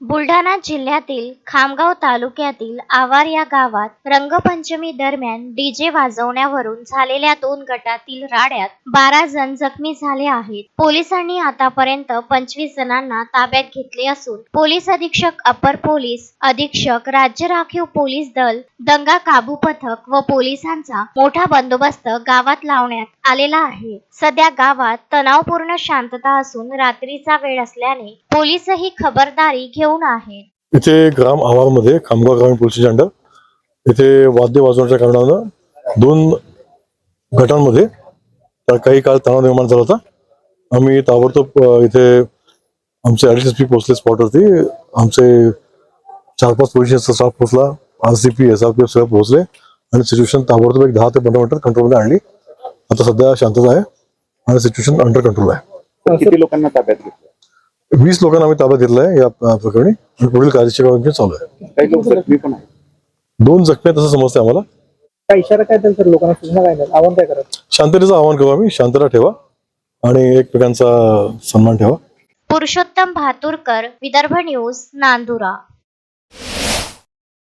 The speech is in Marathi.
बुलढाणा जिल्ह्यातील खामगाव तालुक्यातील आवार या गावात रंगपंचमी दरम्यान डीजे वाजवण्यावरून झालेल्या 2 गटातील राड्यात 12 जण जखमी झाले आहेत. पोलिसांनी आतापर्यंत 25 जणांना ताब्यात घेतले असून पोलीस अधीक्षक, अपर पोलीस अधीक्षक, राज्य राखीव पोलीस दल, दंगा काबू पथक व पोलिसांचा मोठा बंदोबस्त गावात लावण्यात आलेला आहे. सध्या गावात तणावपूर्ण शांतता असून रात्रीचा वेळ असल्याने पोलीसही खबरदारी घेऊन आहेत. इथे ग्राम आवारमध्ये खामगाव ग्रामीण पोलीस अंडर इथे वाद्य वाजवण्याच्या कारणानं 2 गटांमध्ये काही काळ तणाव निर्माण झाला होता. आम्ही ताबडतोब इथे आमचे ॲडिशनल पोहोचले स्पॉटवरती. आमचे 4-5 पोलिसांचा स्टाफ पोहोचला, RCP, SRPF सगळं पोहोचले आणि सिच्युएशन ताबडतोब एक 10 ते 15 मिनिटात कंट्रोलमध्ये आणली. आता सध्या शांतता आहे आणि सिच्युएशन अंडर कंट्रोल आहे. किती लोकांना ताब्यात घेतलं? 20 लोकांना आम्ही ताब्यात घेतलं आहे या प्रकरणी आणि पुढील कार्यवाही चालू आहे. काही लोक जखमी पण आहेत. 2 जखमी आहेत असं समजतंय आम्हाला. काय इशारा काय द्याल सर लोकांना, सूचना काय द्याल, आव्हान काय करत? शांततेचं आवाहन करू आम्ही. शांतता ठेवा आणि एकमेकांचा सन्मान ठेवा. पुरुषोत्तम भातुरकर, विदर्भ न्यूज, नांदुरा.